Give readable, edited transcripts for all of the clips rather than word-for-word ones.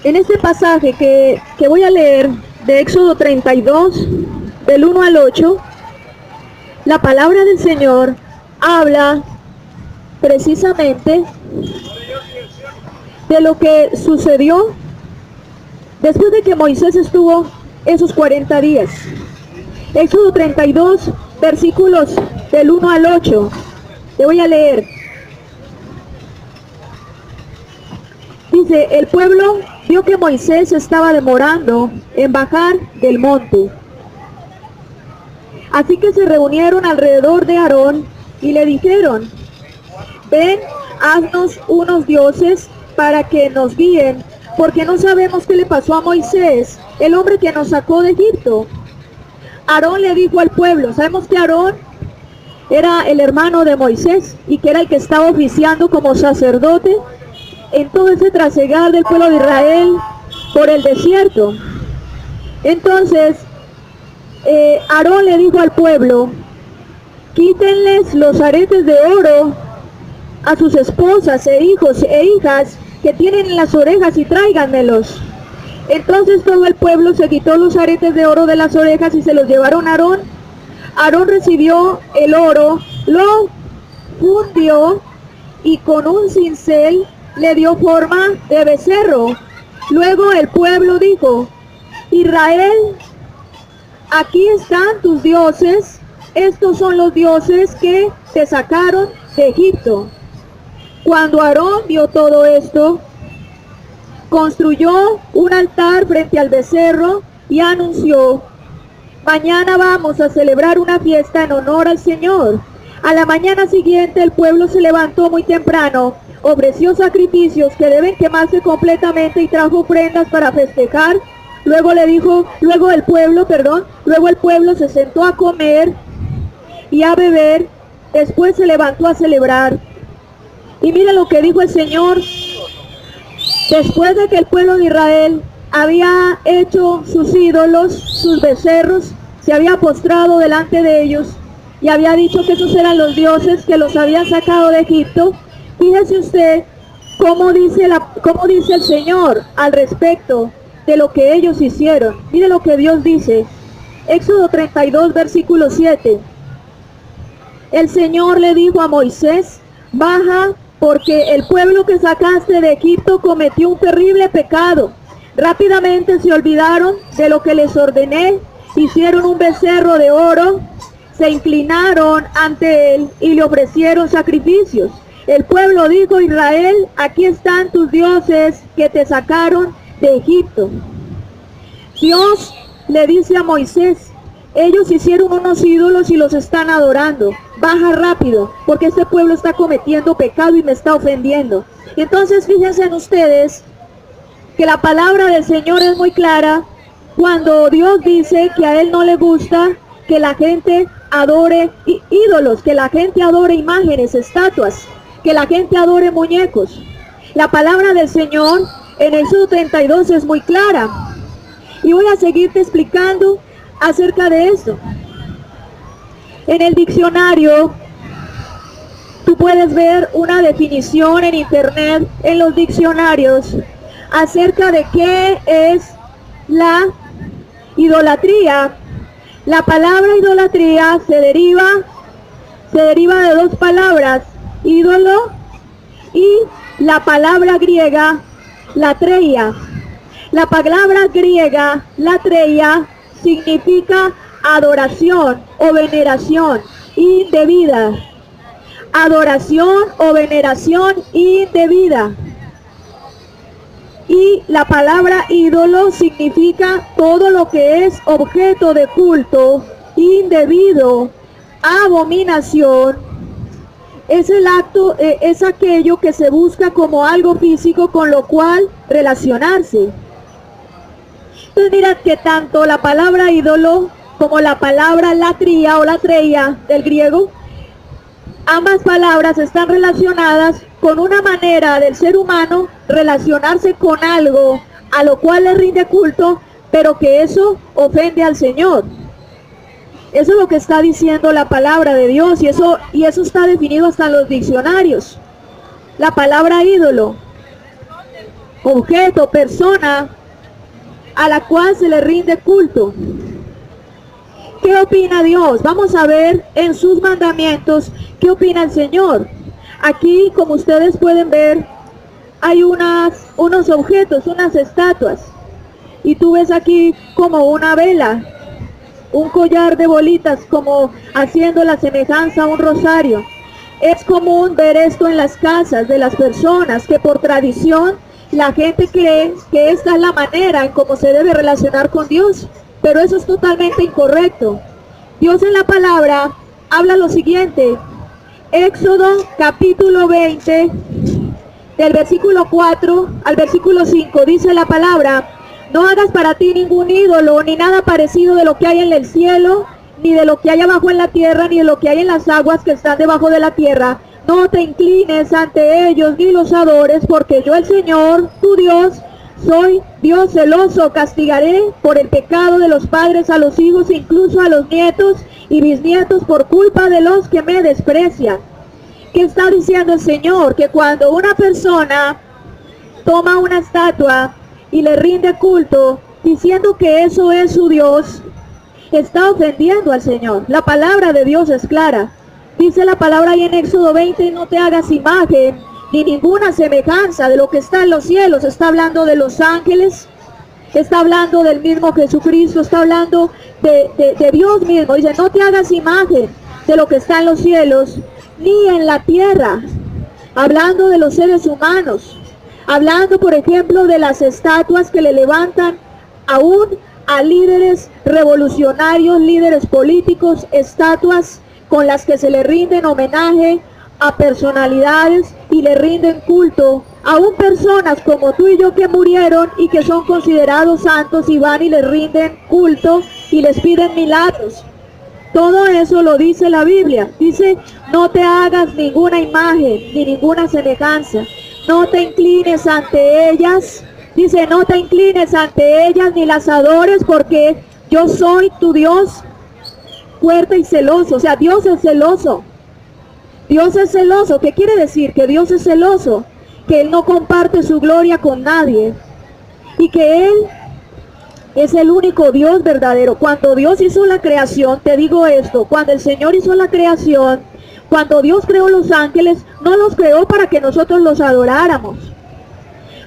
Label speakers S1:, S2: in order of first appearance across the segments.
S1: En este pasaje que voy a leer de Éxodo 32, del 1 al 8, la palabra del Señor habla precisamente de lo que sucedió después de que Moisés estuvo esos 40 días. Éxodo 32, versículos del 1 al 8. Te voy a leer. Dice, el pueblo vio que Moisés estaba demorando en bajar del monte. Así que se reunieron alrededor de Aarón y le dijeron, ven, haznos unos dioses para que nos guíen, porque no sabemos qué le pasó a Moisés, el hombre que nos sacó de Egipto. Aarón le dijo al pueblo, sabemos que Aarón era el hermano de Moisés y que era el que estaba oficiando como sacerdote en todo ese trasegar del pueblo de Israel por el desierto. Entonces, Aarón le dijo al pueblo, quítenles los aretes de oro a sus esposas e hijos e hijas que tienen en las orejas y tráiganmelos. Entonces todo el pueblo se quitó los aretes de oro de las orejas y se los llevaron a Aarón. Aarón recibió el oro, lo fundió y con un cincel le dio forma de becerro. Luego el pueblo dijo, Israel, aquí están tus dioses, estos son los dioses que te sacaron de Egipto. Cuando Aarón vio todo esto, construyó un altar frente al becerro y anunció, mañana vamos a celebrar una fiesta en honor al Señor. A la mañana siguiente el pueblo se levantó muy temprano, ofreció sacrificios que deben quemarse completamente y trajo ofrendas para festejar. Luego el pueblo se sentó a comer y a beber, después se levantó a celebrar. Y mira lo que dijo el Señor, después de que el pueblo de Israel había hecho sus ídolos, sus becerros, se había postrado delante de ellos y había dicho que esos eran los dioses que los habían sacado de Egipto. Fíjese usted cómo dice el Señor al respecto de lo que ellos hicieron. Mire lo que Dios dice. Éxodo 32, versículo 7. El Señor le dijo a Moisés, baja, porque el pueblo que sacaste de Egipto cometió un terrible pecado. Rápidamente se olvidaron de lo que les ordené, hicieron un becerro de oro, se inclinaron ante él y le ofrecieron sacrificios. El pueblo dijo, Israel, aquí están tus dioses que te sacaron de Egipto. Dios le dice a Moisés, ellos hicieron unos ídolos y los están adorando. Baja rápido, porque este pueblo está cometiendo pecado y me está ofendiendo. Entonces fíjense en ustedes que la palabra del Señor es muy clara cuando Dios dice que a Él no le gusta que la gente adore ídolos, que la gente adore imágenes, estatuas, que la gente adore muñecos. La palabra del Señor en Éxodo 32 es muy clara. Y voy a seguirte explicando acerca de esto. En el diccionario, tú puedes ver una definición en internet, en los diccionarios, acerca de qué es la idolatría. La palabra idolatría se deriva de dos palabras, ídolo y la palabra griega, latreia. La palabra griega, latreia, significa adoración o veneración indebida. Adoración o veneración indebida. Y la palabra ídolo significa todo lo que es objeto de culto indebido, abominación. Es el acto, es aquello que se busca como algo físico con lo cual relacionarse. Entonces mira que tanto la palabra ídolo como la palabra latría o latreia del griego, ambas palabras están relacionadas con una manera del ser humano relacionarse con algo a lo cual le rinde culto, pero que eso ofende al Señor. Eso es lo que está diciendo la palabra de Dios y eso está definido hasta en los diccionarios. La palabra ídolo. objeto, persona a la cual se le rinde culto. ¿Qué opina Dios? Vamos a ver en sus mandamientos qué opina el Señor. Aquí, como ustedes pueden ver, hay unos objetos, unas estatuas. Y tú ves aquí como una vela, un collar de bolitas, como haciendo la semejanza a un rosario. Es común ver esto en las casas de las personas, que por tradición la gente cree que esta es la manera en cómo se debe relacionar con Dios. Pero eso es totalmente incorrecto. Dios en la palabra habla lo siguiente. Éxodo capítulo 20, del versículo 4 al versículo 5, dice la palabra: no hagas para ti ningún ídolo, ni nada parecido de lo que hay en el cielo, ni de lo que hay abajo en la tierra, ni de lo que hay en las aguas que están debajo de la tierra. No te inclines ante ellos, ni los adores, porque yo el Señor, tu Dios, soy Dios celoso, castigaré por el pecado de los padres a los hijos, incluso a los nietos y bisnietos, por culpa de los que me desprecian. ¿Qué está diciendo el Señor? Que cuando una persona toma una estatua y le rinde culto, diciendo que eso es su Dios, está ofendiendo al Señor. La palabra de Dios es clara. Dice la palabra ahí en Éxodo 20, no te hagas imagen ni ninguna semejanza de lo que está en los cielos. Está hablando de los ángeles, está hablando del mismo Jesucristo, está hablando de Dios mismo. Dice, no te hagas imagen de lo que está en los cielos, ni en la tierra. Hablando de los seres humanos, hablando por ejemplo de las estatuas que le levantan aún a líderes revolucionarios, líderes políticos, estatuas con las que se le rinden homenaje a personalidades y le rinden culto, aún personas como tú y yo que murieron y que son considerados santos, y van y les rinden culto y les piden milagros. Todo eso lo dice la Biblia. Dice, no te hagas ninguna imagen ni ninguna semejanza, no te inclines ante ellas. Dice, no te inclines ante ellas ni las adores, porque yo soy tu Dios fuerte y celoso. O sea, Dios es celoso. Dios es celoso. ¿Qué quiere decir? Que Dios es celoso, que Él no comparte su gloria con nadie y que Él es el único Dios verdadero. Cuando Dios hizo la creación, te digo esto, cuando el Señor hizo la creación, cuando Dios creó los ángeles, no los creó para que nosotros los adoráramos.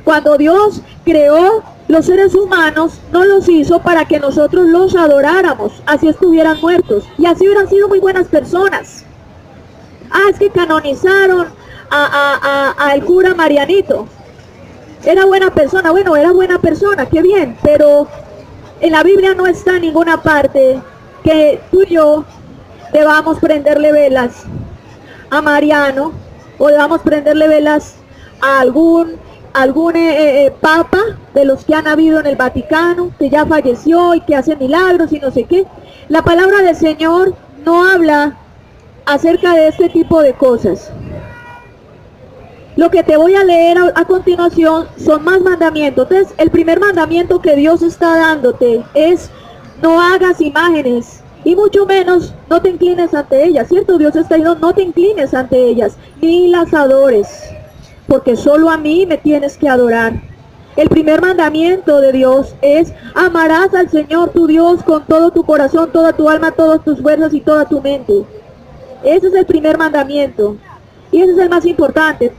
S1: Cuando Dios creó los seres humanos, no los hizo para que nosotros los adoráramos, así estuvieran muertos, y así hubieran sido muy buenas personas. Es que canonizaron a el cura Marianito. Era buena persona. Bueno, era buena persona, qué bien, pero en la Biblia no está en ninguna parte que tú y yo debamos prenderle velas a Mariano, o debamos prenderle velas a algún papa de los que han habido en el Vaticano, que ya falleció y que hace milagros y no sé qué. La palabra del Señor no habla acerca de este tipo de cosas. Lo que te voy a leer a continuación son más mandamientos. Entonces, el primer mandamiento que Dios está dándote es: no hagas imágenes, y mucho menos no te inclines ante ellas, ¿cierto? Dios está diciendo, no te inclines ante ellas, ni las adores, porque solo a mí me tienes que adorar. El primer mandamiento de Dios es: amarás al Señor tu Dios con todo tu corazón, toda tu alma, todas tus fuerzas y toda tu mente. Ese es el primer mandamiento. Y ese es el más importante.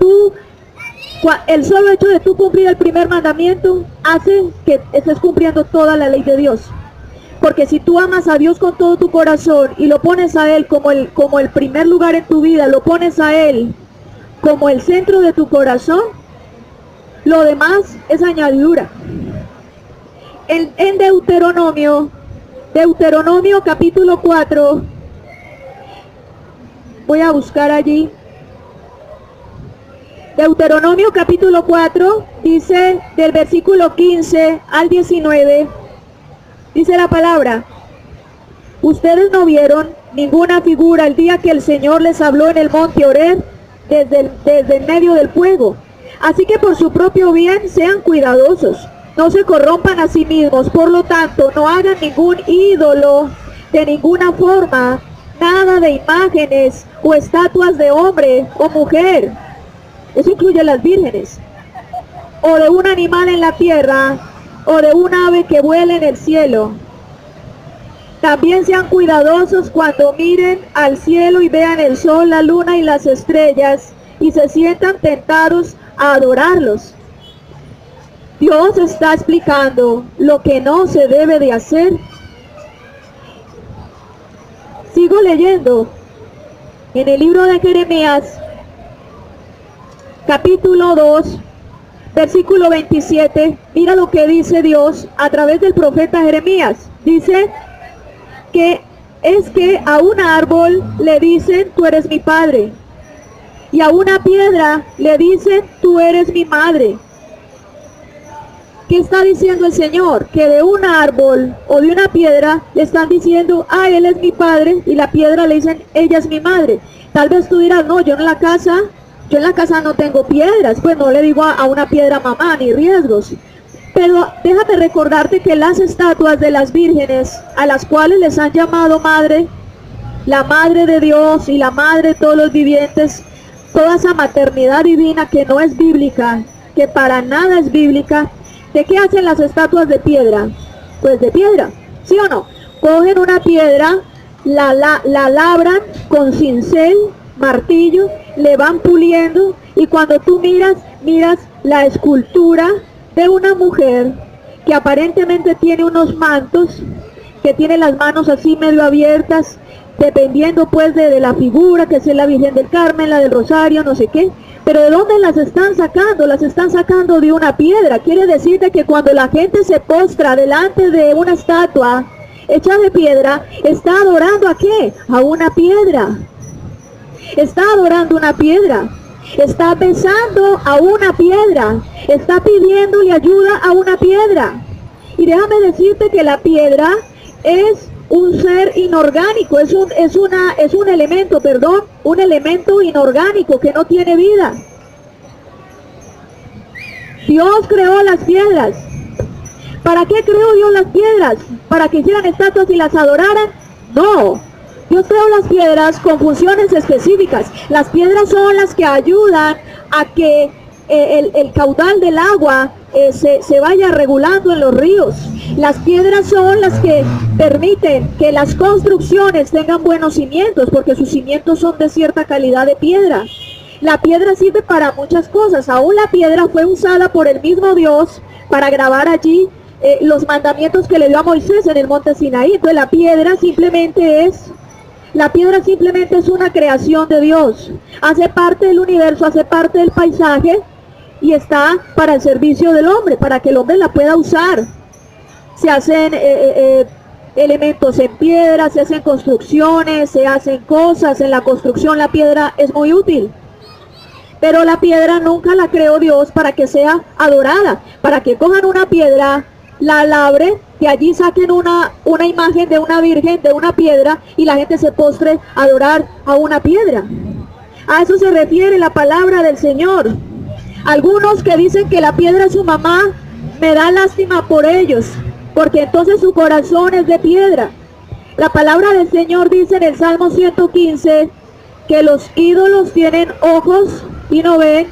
S1: El solo hecho de tú cumplir el primer mandamiento hace que estés cumpliendo toda la ley de Dios. Porque si tú amas a Dios con todo tu corazón y lo pones a Él como el primer lugar en tu vida, lo pones a Él como el centro de tu corazón, lo demás es añadidura. En Deuteronomio capítulo 4, voy a buscar allí. Deuteronomio capítulo 4 dice del versículo 15 al 19, dice la palabra: ustedes no vieron ninguna figura el día que el Señor les habló en el monte Horeb desde el medio del fuego. Así que por su propio bien sean cuidadosos, no se corrompan a sí mismos. Por lo tanto, no hagan ningún ídolo de ninguna forma, nada de imágenes o estatuas de hombre o mujer. Eso incluye a las vírgenes. o de un animal en la tierra, o de un ave que vuela en el cielo. También sean cuidadosos cuando miren al cielo y vean el sol, la luna y las estrellas, y se sientan tentados a adorarlos. Dios está explicando lo que no se debe de hacer. Sigo leyendo. En el libro de Jeremías, capítulo 2, versículo 27, mira lo que dice Dios a través del profeta Jeremías. Dice que es que a un árbol le dicen, tú eres mi padre, y a una piedra le dicen, tú eres mi madre. ¿Qué está diciendo el Señor? Que de un árbol o de una piedra le están diciendo, ah, él es mi padre, y la piedra le dicen, ella es mi madre. Tal vez tú dirás, no, yo en la casa no tengo piedras, pues no le digo a una piedra mamá, ni riesgos. Pero déjame recordarte que las estatuas de las vírgenes, a las cuales les han llamado madre, la madre de Dios y la madre de todos los vivientes, toda esa maternidad divina que no es bíblica, que para nada es bíblica, ¿de qué hacen las estatuas de piedra? Pues de piedra, ¿sí o no? Cogen una piedra, la labran con cincel, martillo, le van puliendo, y cuando tú miras la escultura de una mujer que aparentemente tiene unos mantos, que tiene las manos así medio abiertas, dependiendo pues de la figura, que es la Virgen del Carmen, la del Rosario, no sé qué. Pero ¿de dónde las están sacando? Las están sacando de una piedra. Quiere decir de que cuando la gente se postra delante de una estatua hecha de piedra, está adorando ¿a qué? A una piedra. Está adorando una piedra. Está besando a una piedra. Está pidiéndole ayuda a una piedra. Y déjame decirte que la piedra es un ser inorgánico, es un elemento inorgánico que no tiene vida. Dios creó las piedras. ¿Para qué creó Dios las piedras? ¿Para que hicieran estatuas y las adoraran? No. Dios creó las piedras con funciones específicas. Las piedras son las que ayudan a que el caudal del agua se vaya regulando en los ríos. Las piedras son las que permiten que las construcciones tengan buenos cimientos, porque sus cimientos son de cierta calidad de piedra. La piedra sirve para muchas cosas. Aún la piedra fue usada por el mismo Dios para grabar allí los mandamientos que le dio a Moisés en el monte Sinaí. Entonces la piedra simplemente es una creación de Dios. Hace parte del universo, hace parte del paisaje, y está para el servicio del hombre, para que el hombre la pueda usar. Se hacen elementos en piedra, se hacen construcciones, se hacen cosas. En la construcción la piedra es muy útil. Pero la piedra nunca la creó Dios para que sea adorada, para que cojan una piedra, la labren, que allí saquen una imagen de una virgen, de una piedra, y la gente se postre a adorar a una piedra. A eso se refiere la palabra del Señor. Algunos que dicen que la piedra es su mamá, me da lástima por ellos, porque entonces su corazón es de piedra. La palabra del Señor dice en el Salmo 115 que los ídolos tienen ojos y no ven,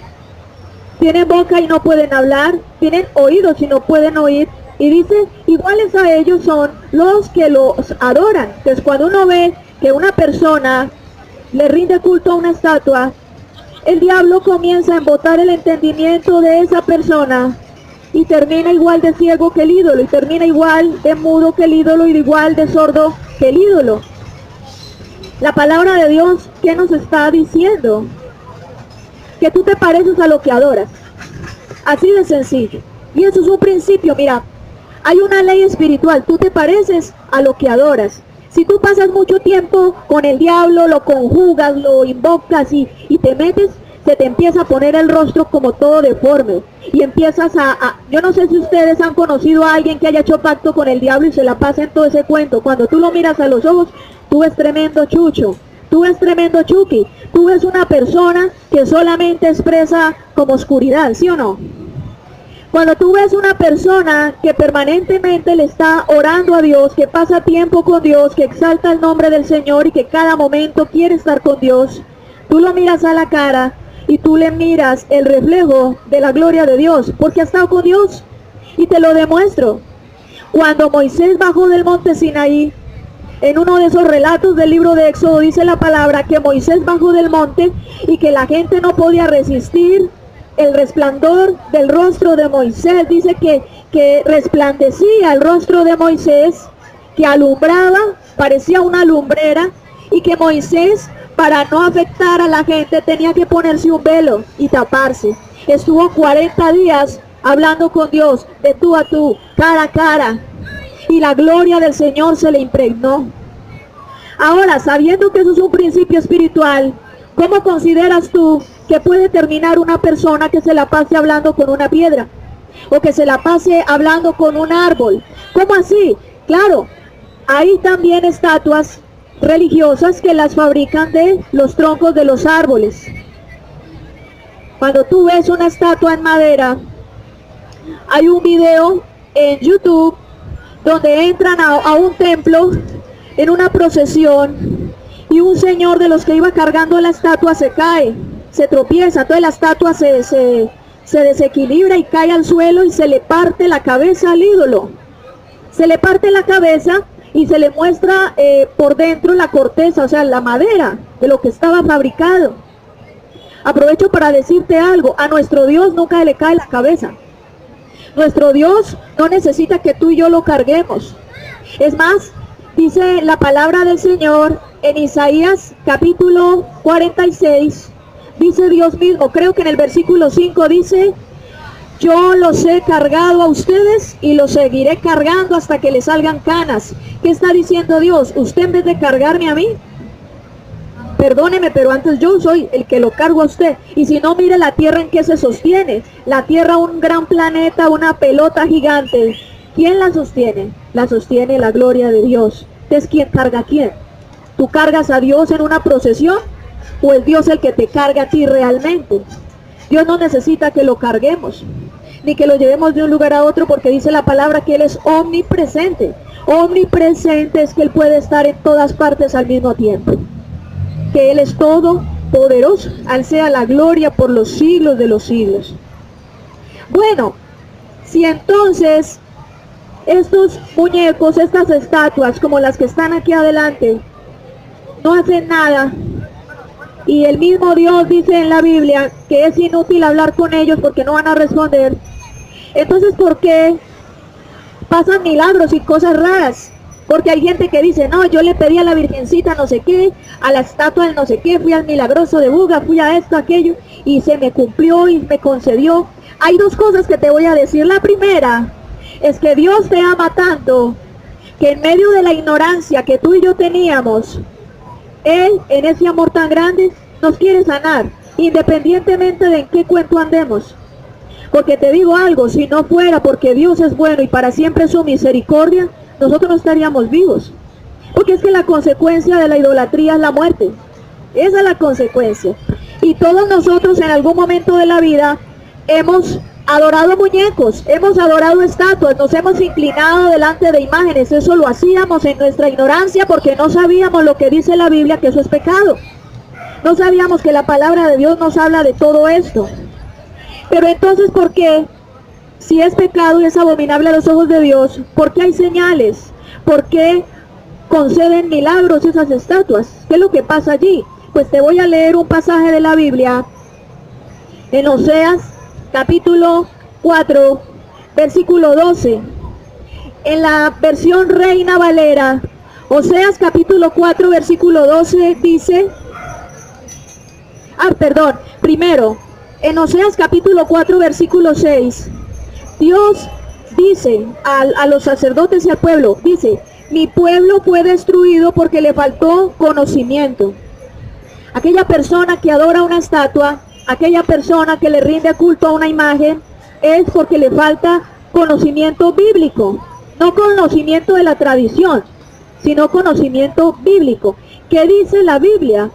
S1: tienen boca y no pueden hablar, tienen oídos y no pueden oír. Y dice, iguales a ellos son los que los adoran. Entonces cuando uno ve que una persona le rinde culto a una estatua, el diablo comienza a embotar el entendimiento de esa persona, y termina igual de ciego que el ídolo, y termina igual de mudo que el ídolo, y igual de sordo que el ídolo. La palabra de Dios, ¿qué nos está diciendo? Que tú te pareces a lo que adoras. Así de sencillo. Y eso es un principio. Mira, hay una ley espiritual. Tú te pareces a lo que adoras. Si tú pasas mucho tiempo con el diablo, lo conjugas, lo invocas y te metes, se te empieza a poner el rostro como todo deforme. Y empiezas yo no sé si ustedes han conocido a alguien que haya hecho pacto con el diablo y se la pasa en todo ese cuento. Cuando tú lo miras a los ojos, tú ves tremendo chucho, tú ves tremendo chuki, tú ves una persona que solamente expresa como oscuridad, ¿sí o no? Cuando tú ves una persona que permanentemente le está orando a Dios, que pasa tiempo con Dios, que exalta el nombre del Señor y que cada momento quiere estar con Dios, tú lo miras a la cara y tú le miras el reflejo de la gloria de Dios, porque ha estado con Dios. Y te lo demuestro. Cuando Moisés bajó del monte Sinaí, en uno de esos relatos del libro de Éxodo dice la palabra que Moisés bajó del monte y que la gente no podía resistir el resplandor del rostro de Moisés. Dice que resplandecía el rostro de Moisés, que alumbraba, parecía una lumbrera, y que Moisés, para no afectar a la gente, tenía que ponerse un velo y taparse. Estuvo 40 días hablando con Dios, de tú a tú, cara a cara, y la gloria del Señor se le impregnó. Ahora, sabiendo que eso es un principio espiritual, ¿cómo consideras tú que puede terminar una persona que se la pase hablando con una piedra? O que se la pase hablando con un árbol. ¿Cómo así? Claro, hay también estatuas religiosas que las fabrican de los troncos de los árboles. Cuando tú ves una estatua en madera, hay un video en YouTube donde entran a un templo en una procesión y un señor de los que iba cargando la estatua se cae, se tropieza, entonces la estatua se desequilibra y cae al suelo y se le parte la cabeza al ídolo. Se le parte la cabeza y se le muestra por dentro la corteza, o sea, la madera de lo que estaba fabricado. Aprovecho para decirte algo, a nuestro Dios nunca le cae la cabeza. Nuestro Dios no necesita que tú y yo lo carguemos. Es más, dice la palabra del Señor en Isaías capítulo 46, dice Dios mismo, creo que en el versículo 5 dice: yo los he cargado a ustedes y los seguiré cargando hasta que les salgan canas. ¿Qué está diciendo Dios? Usted, en vez de cargarme a mí, perdóneme, pero antes yo soy el que lo cargo a usted. Y si no, mire la tierra en que se sostiene. La tierra, un gran planeta, una pelota gigante. ¿Quién la sostiene? La sostiene la gloria de Dios. Entonces, ¿quién carga a quién? ¿Tú cargas a Dios en una procesión? ¿O es Dios el que te carga a ti realmente? Dios no necesita que lo carguemos, ni que lo llevemos de un lugar a otro, porque dice la palabra que Él es omnipresente. Omnipresente es que Él puede estar en todas partes al mismo tiempo. Que Él es todopoderoso, al sea la gloria por los siglos de los siglos. Bueno, si entonces estos muñecos, estas estatuas, como las que están aquí adelante, no hacen nada, y el mismo Dios dice en la Biblia que es inútil hablar con ellos porque no van a responder, entonces ¿por qué pasan milagros y cosas raras? Porque hay gente que dice, no, yo le pedí a la Virgencita no sé qué, a la estatua del no sé qué, fui al milagroso de Buga, fui a esto, aquello, y se me cumplió y me concedió. Hay dos cosas que te voy a decir. La primera es que Dios te ama tanto que en medio de la ignorancia que tú y yo teníamos, Él, en ese amor tan grande, nos quiere sanar, independientemente de en qué cuento andemos. Porque te digo algo, si no fuera porque Dios es bueno y para siempre su misericordia, nosotros no estaríamos vivos. Porque es que la consecuencia de la idolatría es la muerte. Esa es la consecuencia. Y todos nosotros en algún momento de la vida hemos adorado muñecos, hemos adorado estatuas, nos hemos inclinado delante de imágenes. Eso lo hacíamos en nuestra ignorancia porque no sabíamos lo que dice la Biblia, que eso es pecado. No sabíamos que la palabra de Dios nos habla de todo esto. Pero entonces, ¿por qué? Si es pecado y es abominable a los ojos de Dios, ¿por qué hay señales? ¿Por qué conceden milagros esas estatuas? ¿Qué es lo que pasa allí? Pues te voy a leer un pasaje de la Biblia en Oseas capítulo 4, versículo 12. En la versión Reina Valera, Oseas capítulo 4, versículo 12 dice, primero, en Oseas capítulo 4, versículo 6, Dios dice a los sacerdotes y al pueblo, dice, mi pueblo fue destruido porque le faltó conocimiento. Aquella persona que adora una estatua, aquella persona que le rinde culto a una imagen, es porque le falta conocimiento bíblico, no conocimiento de la tradición, sino conocimiento bíblico. ¿Qué dice la Biblia?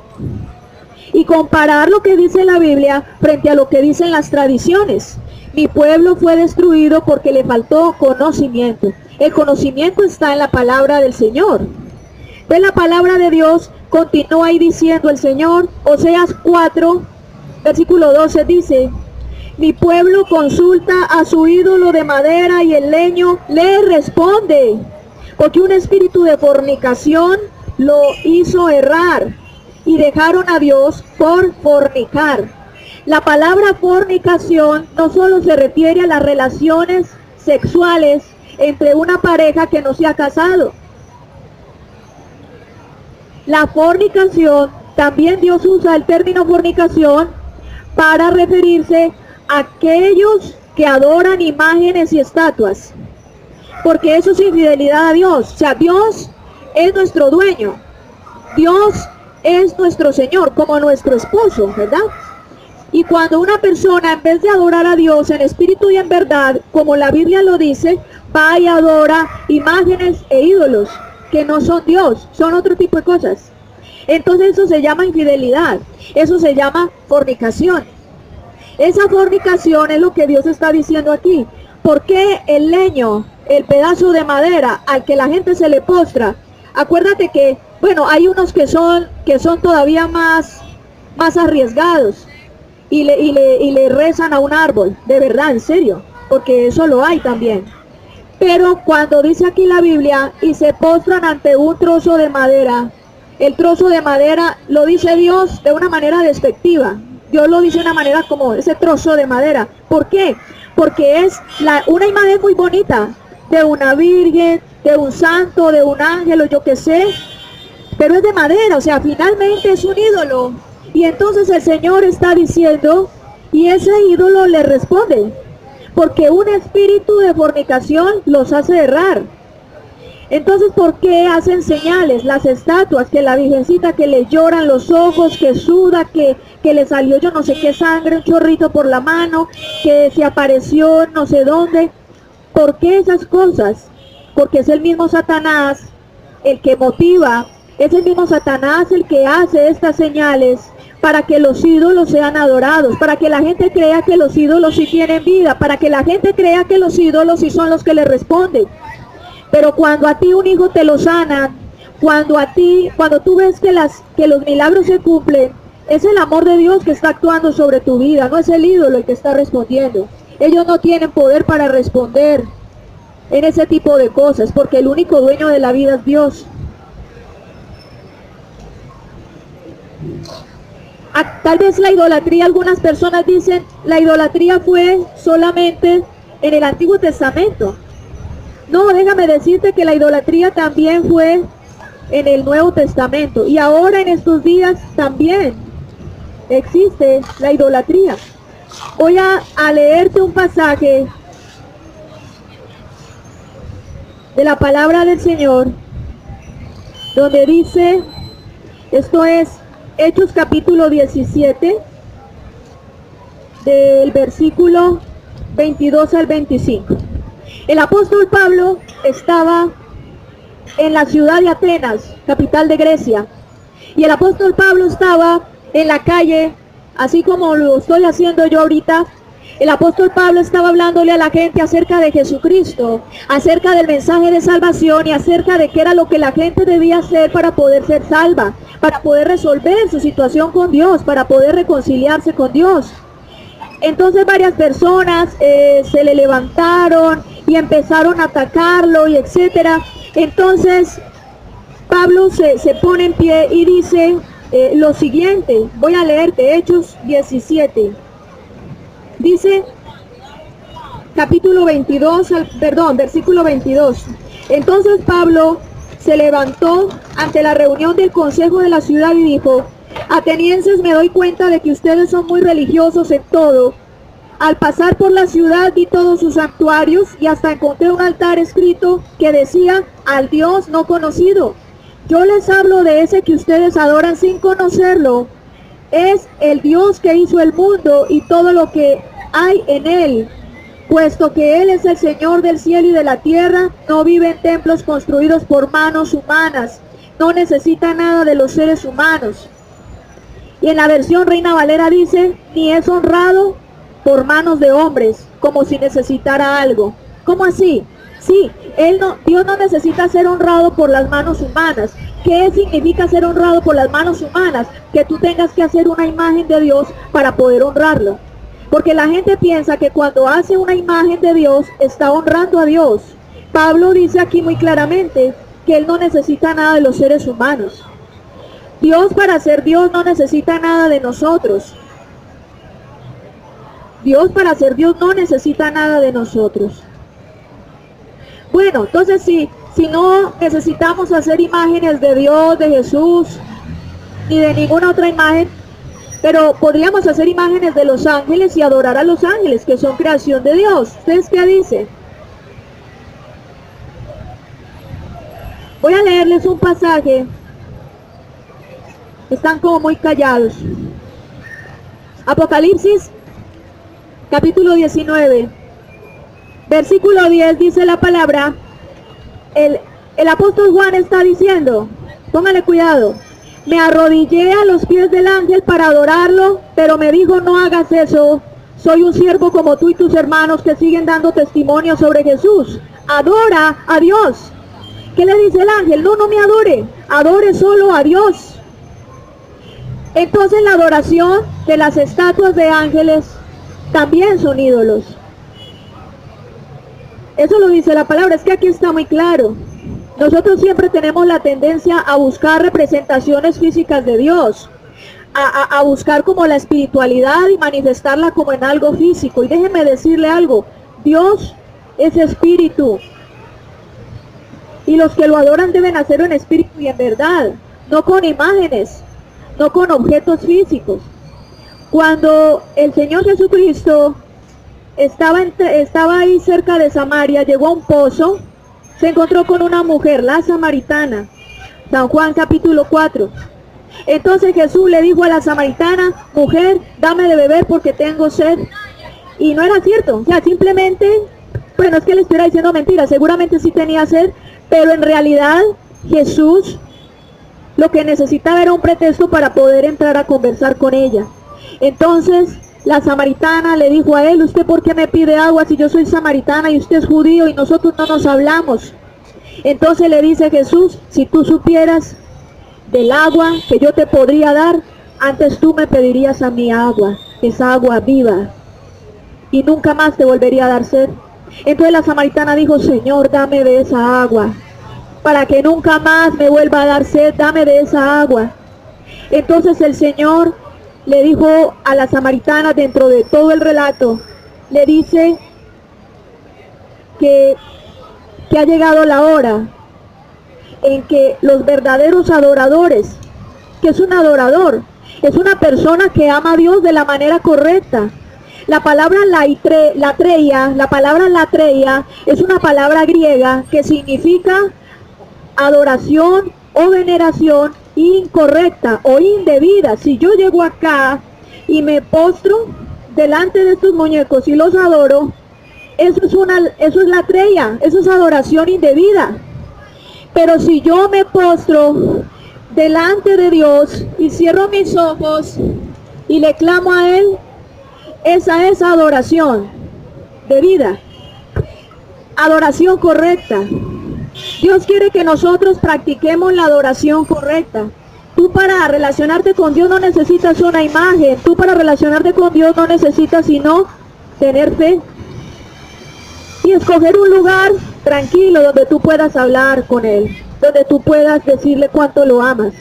S1: Y comparar lo que dice la Biblia frente a lo que dicen las tradiciones. Mi pueblo fue destruido porque le faltó conocimiento. El conocimiento está en la palabra del Señor. De la palabra de Dios continúa ahí diciendo el Señor, Oseas 4, versículo 12 dice: mi pueblo consulta a su ídolo de madera y el leño le responde, porque un espíritu de fornicación lo hizo errar y dejaron a Dios por fornicar. La palabra fornicación no solo se refiere a las relaciones sexuales entre una pareja que no se ha casado. La fornicación, también Dios usa el término fornicación para referirse a aquellos que adoran imágenes y estatuas, porque eso es infidelidad a Dios. O sea, Dios es nuestro dueño, Dios es nuestro Señor, como nuestro esposo, ¿verdad? Y cuando una persona, en vez de adorar a Dios en espíritu y en verdad, como la Biblia lo dice, va y adora imágenes e ídolos que no son Dios, son otro tipo de cosas. Entonces eso se llama infidelidad, eso se llama fornicación. Esa fornicación es lo que Dios está diciendo aquí. ¿Por qué el leño, el pedazo de madera al que la gente se le postra? Acuérdate que, bueno, hay unos que son todavía más arriesgados y le rezan a un árbol, de verdad, en serio, porque eso lo hay también. Pero cuando dice aquí la Biblia, y se postran ante un trozo de madera, el trozo de madera lo dice Dios de una manera despectiva. Dios lo dice de una manera como ese trozo de madera. ¿Por qué? Porque es una imagen muy bonita de una virgen, de un santo, de un ángel o yo qué sé, pero es de madera, o sea, finalmente es un ídolo. Y entonces el Señor está diciendo, y ese ídolo le responde, porque un espíritu de fornicación los hace errar. Entonces, ¿por qué hacen señales las estatuas? Que la virgencita que le lloran los ojos, que suda, que le salió yo no sé qué sangre, un chorrito por la mano, que se apareció no sé dónde. ¿Por qué esas cosas? Porque es el mismo Satanás el que motiva, es el mismo Satanás el que hace estas señales para que los ídolos sean adorados, para que la gente crea que los ídolos sí tienen vida, para que la gente crea que los ídolos sí son los que le responden. Pero cuando a ti un hijo te lo sana, cuando tú ves que los milagros se cumplen, es el amor de Dios que está actuando sobre tu vida, no es el ídolo el que está respondiendo. Ellos no tienen poder para responder en ese tipo de cosas, porque el único dueño de la vida es Dios. Tal vez la idolatría, algunas personas dicen, la idolatría fue solamente en el Antiguo Testamento. No, déjame decirte que la idolatría también fue en el Nuevo Testamento. Y ahora en estos días también existe la idolatría. Voy a leerte un pasaje de la palabra del Señor, donde dice, esto es Hechos capítulo 17, del versículo 22 al 25. El apóstol Pablo estaba en la ciudad de Atenas, capital de Grecia, y el apóstol Pablo estaba en la calle, así como lo estoy haciendo yo ahorita. El apóstol Pablo estaba hablándole a la gente acerca de Jesucristo, acerca del mensaje de salvación y acerca de qué era lo que la gente debía hacer para poder ser salva, para poder resolver su situación con Dios, para poder reconciliarse con Dios. Entonces varias personas se le levantaron y empezaron a atacarlo y etcétera. Entonces Pablo se pone en pie y dice lo siguiente. Voy a leerte Hechos 17. Dice versículo 22. Entonces Pablo se levantó ante la reunión del consejo de la ciudad y dijo: atenienses, me doy cuenta de que ustedes son muy religiosos en todo. Al pasar por la ciudad vi todos sus santuarios y hasta encontré un altar escrito que decía: al Dios no conocido. Yo les hablo de ese que ustedes adoran sin conocerlo. Es el Dios que hizo el mundo y todo lo que hay en él. Puesto que Él es el Señor del cielo y de la tierra, no vive en templos construidos por manos humanas. No necesita nada de los seres humanos. Y en la versión Reina Valera dice: ni es honrado por manos de hombres, como si necesitara algo. ¿Cómo así? Sí, Dios no necesita ser honrado por las manos humanas. ¿Qué significa ser honrado por las manos humanas? Que tú tengas que hacer una imagen de Dios para poder honrarlo. Porque la gente piensa que cuando hace una imagen de Dios, está honrando a Dios. Pablo dice aquí muy claramente que él no necesita nada de los seres humanos. Dios, para ser Dios, no necesita nada de nosotros. Dios, para ser Dios, no necesita nada de nosotros. Bueno, entonces si no necesitamos hacer imágenes de Dios, de Jesús, ni de ninguna otra imagen, pero podríamos hacer imágenes de los ángeles y adorar a los ángeles, que son creación de Dios. ¿Ustedes qué dicen? Voy a leerles un pasaje. Están como muy callados. Apocalipsis, capítulo 19. Versículo 10 dice la palabra, el apóstol Juan está diciendo, póngale cuidado, me arrodillé a los pies del ángel para adorarlo, pero me dijo, no hagas eso, soy un siervo como tú y tus hermanos que siguen dando testimonio sobre Jesús, adora a Dios. ¿Qué le dice el ángel? No me adore, adore solo a Dios. Entonces la adoración de las estatuas de ángeles también son ídolos. Eso lo dice la palabra, es que aquí está muy claro. Nosotros siempre tenemos la tendencia a buscar representaciones físicas de Dios, a buscar como la espiritualidad y manifestarla como en algo físico. Y déjenme decirle algo, Dios es espíritu. Y los que lo adoran deben hacerlo en espíritu y en verdad, no con imágenes, no con objetos físicos. Cuando el Señor Jesucristo estaba ahí cerca de Samaria, llegó a un pozo, se encontró con una mujer, la samaritana, San Juan capítulo 4. Entonces Jesús le dijo a la samaritana, mujer, dame de beber porque tengo sed. Y no era cierto, o sea, simplemente, pues no es que le estuviera diciendo mentira, seguramente sí tenía sed, pero en realidad Jesús lo que necesitaba era un pretexto para poder entrar a conversar con ella. Entonces la samaritana le dijo a él, ¿usted por qué me pide agua si yo soy samaritana y usted es judío y nosotros no nos hablamos? Entonces le dice Jesús, si tú supieras del agua que yo te podría dar, antes tú me pedirías a mí agua, esa agua viva, y nunca más te volvería a dar sed. Entonces la samaritana dijo, Señor, dame de esa agua, para que nunca más me vuelva a dar sed, dame de esa agua. Entonces el Señor le dijo a la samaritana, dentro de todo el relato, le dice que ha llegado la hora en que los verdaderos adoradores, que es un adorador, es una persona que ama a Dios de la manera correcta. La palabra latreia es una palabra griega que significa adoración o veneración incorrecta o indebida. Si yo llego acá y me postro delante de estos muñecos y los adoro, eso es latreia, eso es adoración indebida. Pero si yo me postro delante de Dios y cierro mis ojos y le clamo a Él, esa es adoración debida, adoración correcta. Dios quiere que nosotros practiquemos la adoración correcta. Tú para relacionarte con Dios no necesitas una imagen. Tú para relacionarte con Dios no necesitas sino tener fe. Y escoger un lugar tranquilo donde tú puedas hablar con Él. Donde tú puedas decirle cuánto lo amas.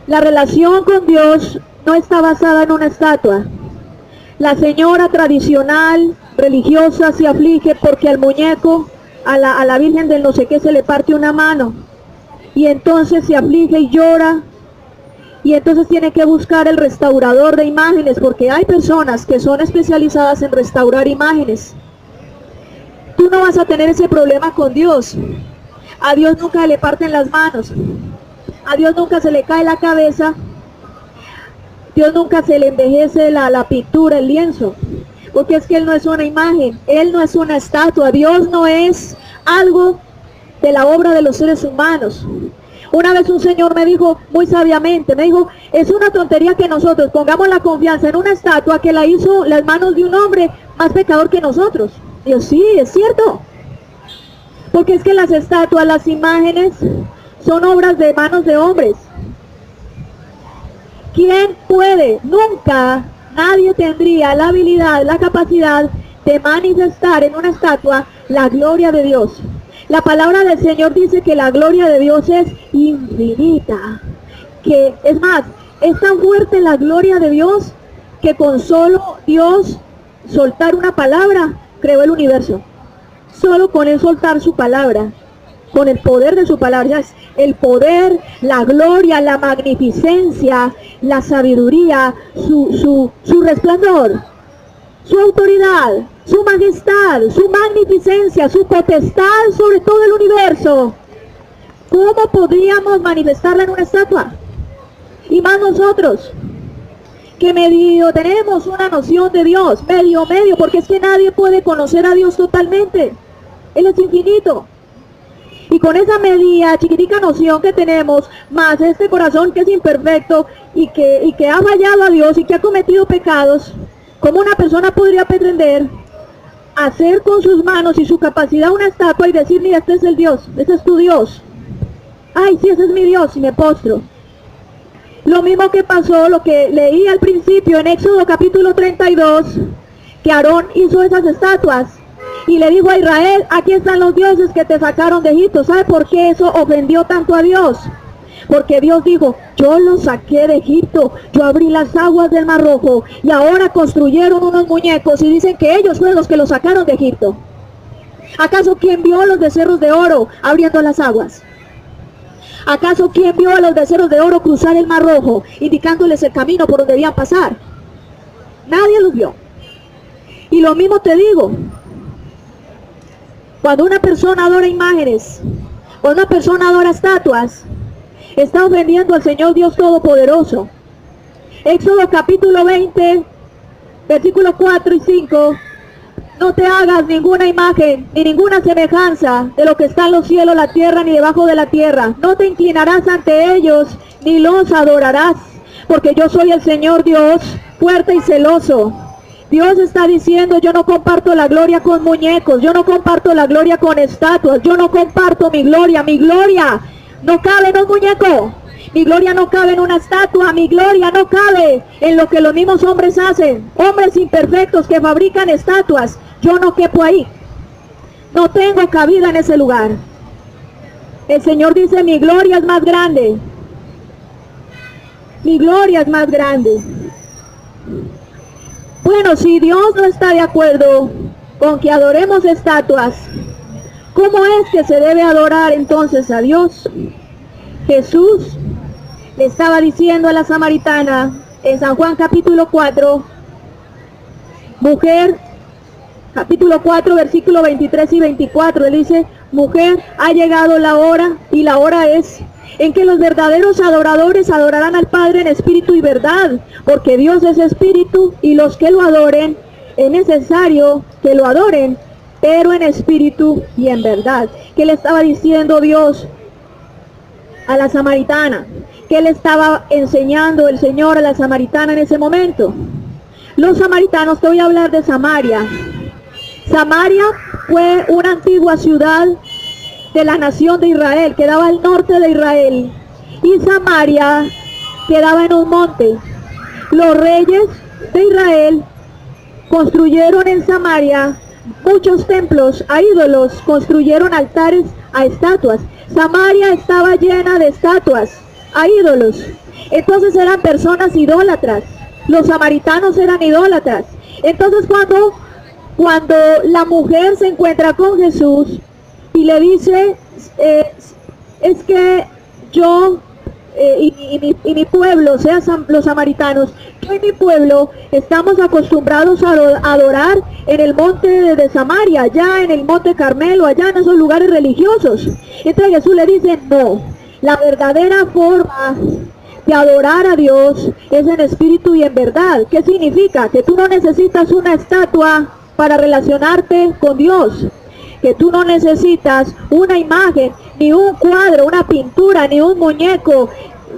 S1: La relación con Dios no está basada en una estatua. La señora tradicional, religiosa, se aflige porque al muñeco, a la Virgen del no sé qué, se le parte una mano, y entonces se aflige y llora, y entonces tiene que buscar el restaurador de imágenes, porque hay personas que son especializadas en restaurar imágenes. Tú no vas a tener ese problema con Dios. A Dios nunca le parten las manos, a Dios nunca se le cae la cabeza, Dios nunca se le envejece la pintura, el lienzo. Porque es que Él no es una imagen, Él no es una estatua, Dios no es algo de la obra de los seres humanos. Una vez un señor me dijo muy sabiamente, me dijo, es una tontería que nosotros pongamos la confianza en una estatua que la hizo las manos de un hombre más pecador que nosotros. Y yo, sí, es cierto. Porque es que las estatuas, las imágenes, son obras de manos de hombres. ¿Quién puede? Nunca nadie tendría la habilidad, la capacidad de manifestar en una estatua la gloria de Dios. La palabra del Señor dice que la gloria de Dios es infinita. Que es más, es tan fuerte la gloria de Dios que con solo Dios soltar una palabra creó el universo. Solo con él soltar su palabra, con el poder de su palabra, es el poder, la gloria, la magnificencia, la sabiduría, su resplandor, su autoridad, su majestad, su magnificencia, su potestad sobre todo el universo. ¿Cómo podríamos manifestarla en una estatua? Y más nosotros, que medio tenemos una noción de Dios, medio, porque es que nadie puede conocer a Dios totalmente. Él es infinito. Y con esa media, chiquitica noción que tenemos, más este corazón que es imperfecto y que ha fallado a Dios y que ha cometido pecados, ¿cómo una persona podría pretender hacer con sus manos y su capacidad una estatua y decir, mira, este es el Dios, este es tu Dios? Ay, sí, ese es mi Dios, y me postro. Lo mismo que pasó, lo que leí al principio en Éxodo capítulo 32, que Aarón hizo esas estatuas y le dijo a Israel, aquí están los dioses que te sacaron de Egipto. ¿Sabe por qué eso ofendió tanto a Dios? Porque Dios dijo, yo los saqué de Egipto, yo abrí las aguas del Mar Rojo y ahora construyeron unos muñecos y dicen que ellos fueron los que los sacaron de Egipto. ¿Acaso quién vio los becerros de oro abriendo las aguas? ¿Acaso quién vio a los becerros de oro cruzar el Mar Rojo, indicándoles el camino por donde debían pasar? Nadie los vio. Y lo mismo te digo, cuando una persona adora imágenes, cuando una persona adora estatuas, está ofendiendo al Señor Dios Todopoderoso. Éxodo capítulo 20, versículos 4 y 5. No te hagas ninguna imagen, ni ninguna semejanza de lo que está en los cielos, la tierra, ni debajo de la tierra. No te inclinarás ante ellos, ni los adorarás, porque yo soy el Señor Dios, fuerte y celoso. Dios está diciendo, yo no comparto la gloria con muñecos, yo no comparto la gloria con estatuas, yo no comparto mi gloria no cabe en un muñeco, mi gloria no cabe en una estatua, mi gloria no cabe en lo que los mismos hombres hacen, hombres imperfectos que fabrican estatuas. Yo no quepo ahí, no tengo cabida en ese lugar. El Señor dice, mi gloria es más grande, mi gloria es más grande. Bueno, si Dios no está de acuerdo con que adoremos estatuas, ¿cómo es que se debe adorar entonces a Dios? Jesús le estaba diciendo a la samaritana en San Juan capítulo 4, mujer, capítulo 4, versículo 23 y 24, él dice, mujer, ha llegado la hora, y la hora es en que los verdaderos adoradores adorarán al Padre en espíritu y verdad, porque Dios es espíritu, y los que lo adoren, es necesario que lo adoren, pero en espíritu y en verdad. ¿Qué le estaba diciendo Dios a la samaritana? ¿Qué le estaba enseñando el Señor a la samaritana en ese momento? Los samaritanos, te voy a hablar de Samaria. Samaria fue una antigua ciudad de la nación de Israel, quedaba al norte de Israel, y Samaria quedaba en un monte. Los reyes de Israel construyeron en Samaria muchos templos a ídolos, construyeron altares a estatuas. Samaria estaba llena de estatuas a ídolos. Entonces eran personas idólatras. Los samaritanos eran idólatras. Entonces cuando la mujer se encuentra con Jesús y le dice, es que yo y mi pueblo, o sea, los samaritanos, yo y mi pueblo estamos acostumbrados a adorar en el monte de Samaria, allá en el monte Carmelo, allá en esos lugares religiosos. Entonces Jesús le dice, no, la verdadera forma de adorar a Dios es en espíritu y en verdad. ¿Qué significa? Que tú no necesitas una estatua para relacionarte con Dios, que tú no necesitas una imagen, ni un cuadro, una pintura, ni un muñeco,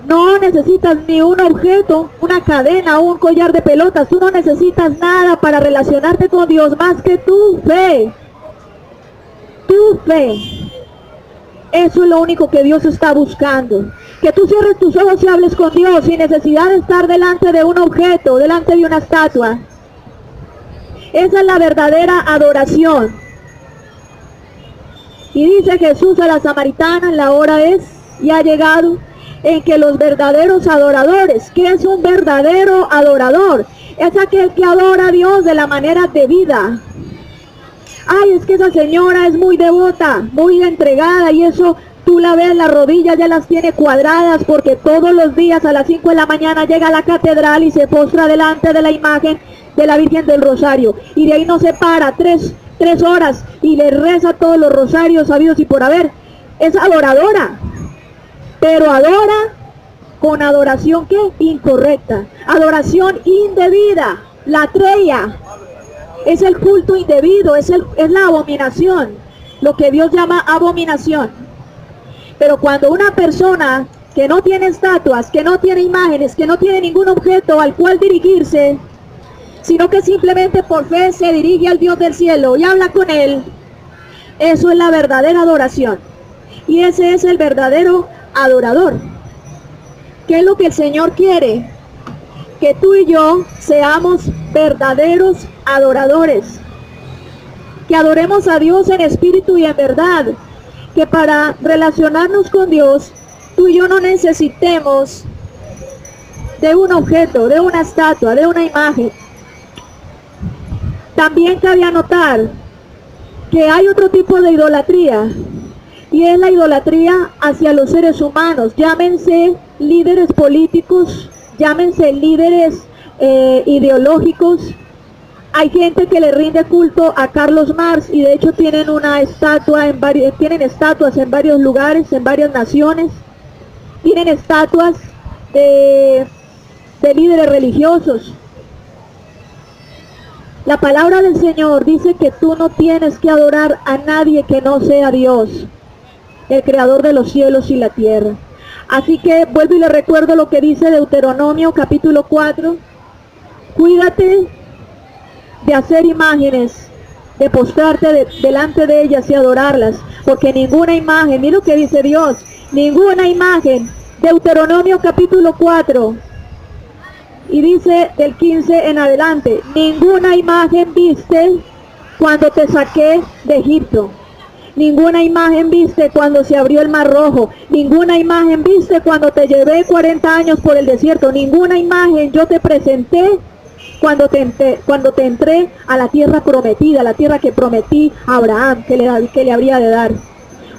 S1: no necesitas ni un objeto, una cadena, un collar de pelotas, tú no necesitas nada para relacionarte con Dios más que tu fe. Tu fe. Eso es lo único que Dios está buscando. Que tú cierres tus ojos y hables con Dios sin necesidad de estar delante de un objeto, delante de una estatua. Esa es la verdadera adoración. Y dice Jesús a la samaritana, la hora es y ha llegado en que los verdaderos adoradores, ¿qué es un verdadero adorador? Es aquel que adora a Dios de la manera debida. Ay, es que esa señora es muy devota, muy entregada, y eso tú la ves, las rodillas ya las tiene cuadradas porque todos los días a las 5 de la mañana llega a la catedral y se postra delante de la imagen de la Virgen del Rosario, y de ahí no se para tres horas y le reza todos los rosarios sabidos y por haber. Es adoradora, pero adora con adoración ¿qué? Incorrecta, adoración indebida, latreia. Es el culto indebido, es la abominación, lo que Dios llama abominación. Pero cuando una persona que no tiene estatuas, que no tiene imágenes, que no tiene ningún objeto al cual dirigirse, sino que simplemente por fe se dirige al Dios del cielo y habla con Él, eso es la verdadera adoración. Y ese es el verdadero adorador. ¿Qué es lo que el Señor quiere? Que tú y yo seamos verdaderos adoradores, que adoremos a Dios en espíritu y en verdad, que para relacionarnos con Dios, tú y yo no necesitemos de un objeto, de una estatua, de una imagen. También cabe anotar que hay otro tipo de idolatría, y es la idolatría hacia los seres humanos, llámense líderes políticos, llámense líderes ideológicos. Hay gente que le rinde culto a Carlos Marx y de hecho tienen una estatua tienen estatuas en varios lugares, en varias naciones. Tienen estatuas de líderes religiosos. La palabra del Señor dice que tú no tienes que adorar a nadie que no sea Dios, el creador de los cielos y la tierra. Así que vuelvo y le recuerdo lo que dice Deuteronomio capítulo 4. Cuídate de hacer imágenes, de postrarte delante de ellas y adorarlas, porque ninguna imagen, mira lo que dice Dios, ninguna imagen. Deuteronomio capítulo 4, y dice del 15 en adelante, ninguna imagen viste cuando te saqué de Egipto. Ninguna imagen viste cuando se abrió el Mar Rojo. Ninguna imagen viste cuando te llevé 40 años por el desierto. Ninguna imagen yo te presenté cuando te entré a la tierra prometida, la tierra que prometí a Abraham que le habría de dar.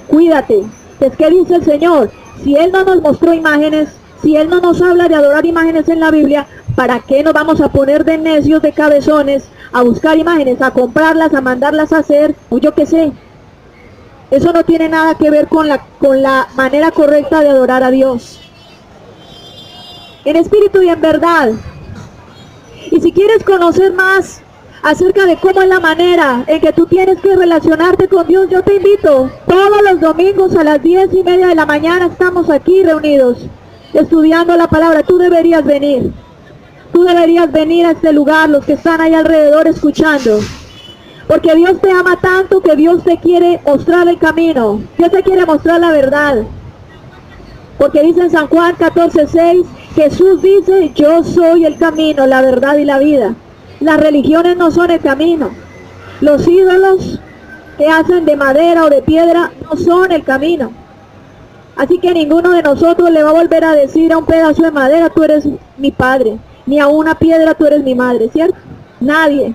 S1: Cuídate. Es que dice el Señor, si Él no nos mostró imágenes, si Él no nos habla de adorar imágenes en la Biblia, ¿para qué nos vamos a poner de necios, de cabezones, a buscar imágenes, a comprarlas, a mandarlas a hacer, o yo qué sé? Eso no tiene nada que ver con la manera correcta de adorar a Dios. En espíritu y en verdad. Y si quieres conocer más acerca de cómo es la manera en que tú tienes que relacionarte con Dios, yo te invito. Todos los domingos a las 10:30 de la mañana estamos aquí reunidos, estudiando la palabra. Tú deberías venir. Tú deberías venir a este lugar, los que están ahí alrededor escuchando. Porque Dios te ama tanto que Dios te quiere mostrar el camino. Dios te quiere mostrar la verdad. Porque dice en San Juan 14:6, Jesús dice, yo soy el camino, la verdad y la vida. Las religiones no son el camino. Los ídolos que hacen de madera o de piedra no son el camino. Así que ninguno de nosotros le va a volver a decir a un pedazo de madera, tú eres mi padre. Ni a una piedra, tú eres mi madre, ¿cierto? Nadie.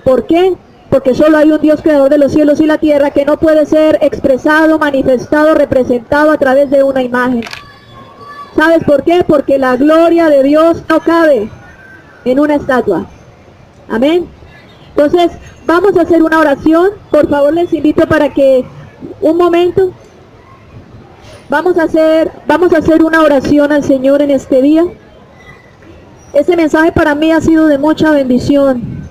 S1: ¿Por qué? Porque solo hay un Dios creador de los cielos y la tierra que no puede ser expresado, manifestado, representado a través de una imagen. ¿Sabes por qué? Porque la gloria de Dios no cabe en una estatua. Amén. Entonces, vamos a hacer una oración. Por favor, les invito para que un momento. Vamos a hacer una oración al Señor en este día. Este mensaje para mí ha sido de mucha bendición.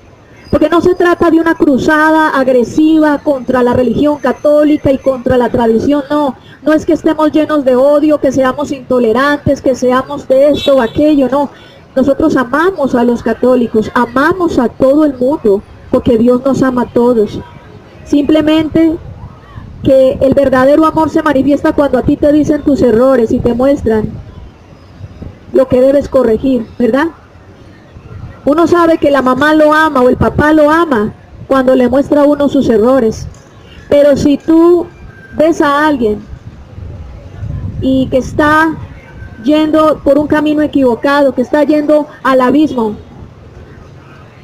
S1: Porque no se trata de una cruzada agresiva contra la religión católica y contra la tradición, no. No es que estemos llenos de odio, que seamos intolerantes, que seamos de esto o aquello, no. Nosotros amamos a los católicos, amamos a todo el mundo, porque Dios nos ama a todos. Simplemente que el verdadero amor se manifiesta cuando a ti te dicen tus errores y te muestran lo que debes corregir, ¿verdad? Uno sabe que la mamá lo ama o el papá lo ama cuando le muestra a uno sus errores. Pero si tú ves a alguien y que está yendo por un camino equivocado, que está yendo al abismo,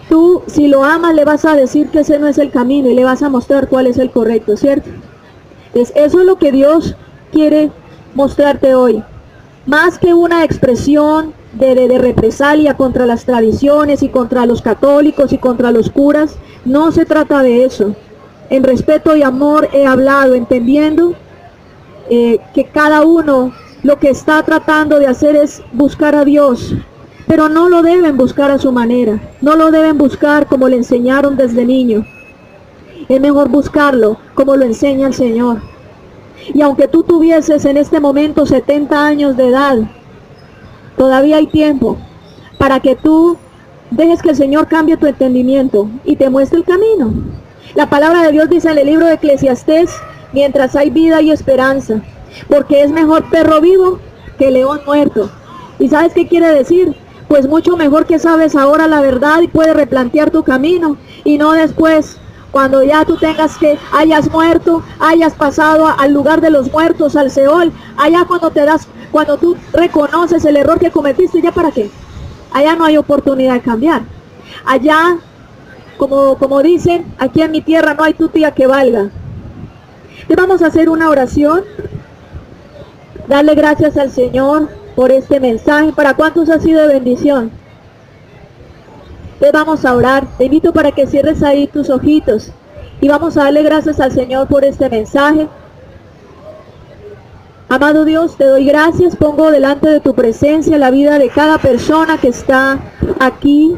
S1: tú, si lo amas, le vas a decir que ese no es el camino y le vas a mostrar cuál es el correcto, ¿cierto? Entonces, eso es lo que Dios quiere mostrarte hoy. Más que una expresión de represalia contra las tradiciones y contra los católicos y contra los curas, no se trata de eso. En respeto y amor he hablado, entendiendo que cada uno lo que está tratando de hacer es buscar a Dios, pero no lo deben buscar a su manera, no lo deben buscar como le enseñaron desde niño. Es mejor buscarlo como lo enseña el Señor. Y aunque tú tuvieses en este momento 70 años de edad, todavía hay tiempo para que tú dejes que el Señor cambie tu entendimiento y te muestre el camino. La palabra de Dios dice en el libro de Eclesiastés: mientras hay vida y esperanza, porque es mejor perro vivo que león muerto. ¿Y sabes qué quiere decir? Pues mucho mejor que sabes ahora la verdad y puedes replantear tu camino, y no después, cuando ya tú hayas muerto, hayas pasado al lugar de los muertos, al Seol. Allá cuando tú reconoces el error que cometiste, ¿ya para qué? Allá no hay oportunidad de cambiar. Allá, como dicen, aquí en mi tierra no hay tutía que valga. Le vamos a hacer una oración, darle gracias al Señor por este mensaje. ¿Para cuántos ha sido de bendición? Te vamos a orar. Te invito para que cierres ahí tus ojitos y vamos a darle gracias al Señor por este mensaje. Amado Dios, te doy gracias. Pongo delante de tu presencia la vida de cada persona que está aquí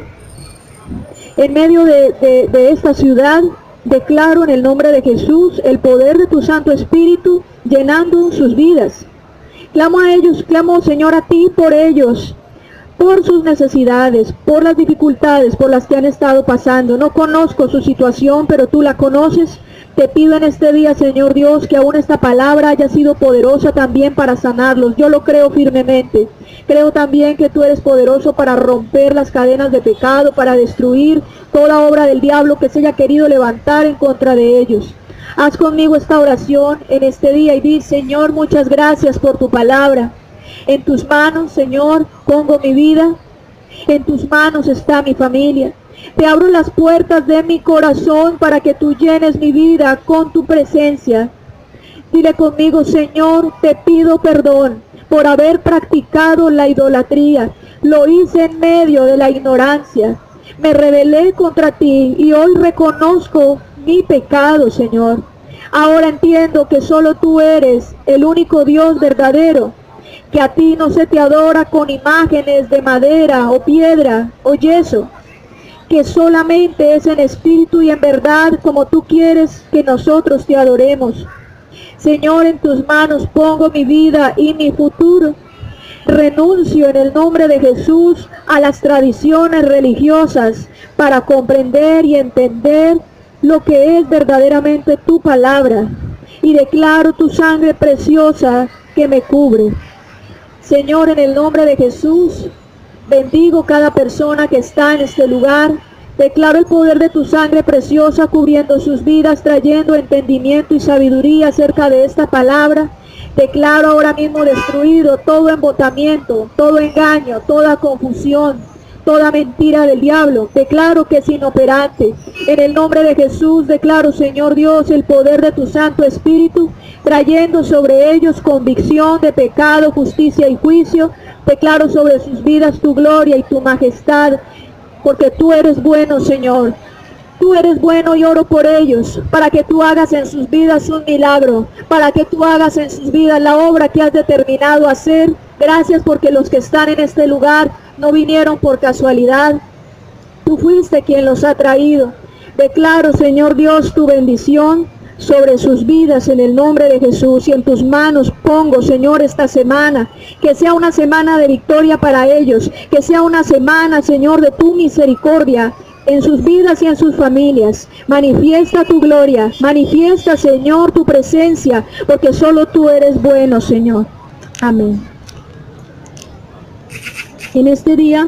S1: en medio de esta ciudad. Declaro en el nombre de Jesús el poder de tu Santo Espíritu llenando sus vidas. Clamo a ellos, clamo, Señor, a ti por ellos, por sus necesidades, por las dificultades por las que han estado pasando. No conozco su situación, pero tú la conoces. Te pido en este día, Señor Dios, que aún esta palabra haya sido poderosa también para sanarlos. Yo lo creo firmemente. Creo también que tú eres poderoso para romper las cadenas de pecado, para destruir toda obra del diablo que se haya querido levantar en contra de ellos. Haz conmigo esta oración en este día y di: Señor, muchas gracias por tu palabra. En tus manos, Señor, pongo mi vida. En tus manos está mi familia. Te abro las puertas de mi corazón para que tú llenes mi vida con tu presencia. Dile conmigo: Señor, te pido perdón por haber practicado la idolatría. Lo hice en medio de la ignorancia. Me rebelé contra ti y hoy reconozco mi pecado, Señor. Ahora entiendo que solo tú eres el único Dios verdadero, que a ti no se te adora con imágenes de madera o piedra o yeso, que solamente es en espíritu y en verdad como tú quieres que nosotros te adoremos. Señor, en tus manos pongo mi vida y mi futuro. Renuncio en el nombre de Jesús a las tradiciones religiosas para comprender y entender lo que es verdaderamente tu palabra, y declaro tu sangre preciosa que me cubre. Señor, en el nombre de Jesús, bendigo cada persona que está en este lugar. Declaro el poder de tu sangre preciosa cubriendo sus vidas, trayendo entendimiento y sabiduría acerca de esta palabra. Declaro ahora mismo destruido todo embotamiento, todo engaño, toda confusión, toda mentira del diablo. Declaro que es inoperante. En el nombre de Jesús declaro, Señor Dios, el poder de tu Santo Espíritu, trayendo sobre ellos convicción de pecado, justicia y juicio. Declaro sobre sus vidas tu gloria y tu majestad, porque tú eres bueno, Señor. Tú eres bueno y oro por ellos, para que tú hagas en sus vidas un milagro, para que tú hagas en sus vidas la obra que has determinado hacer. Gracias porque los que están en este lugar no vinieron por casualidad. Tú fuiste quien los ha traído. Declaro, Señor Dios, tu bendición sobre sus vidas en el nombre de Jesús, y en tus manos pongo, Señor, esta semana, que sea una semana de victoria para ellos, que sea una semana, Señor, de tu misericordia. en sus vidas y en sus familias. Manifiesta tu gloria, manifiesta, Señor, tu presencia, porque solo tú eres bueno, Señor. Amén. En este día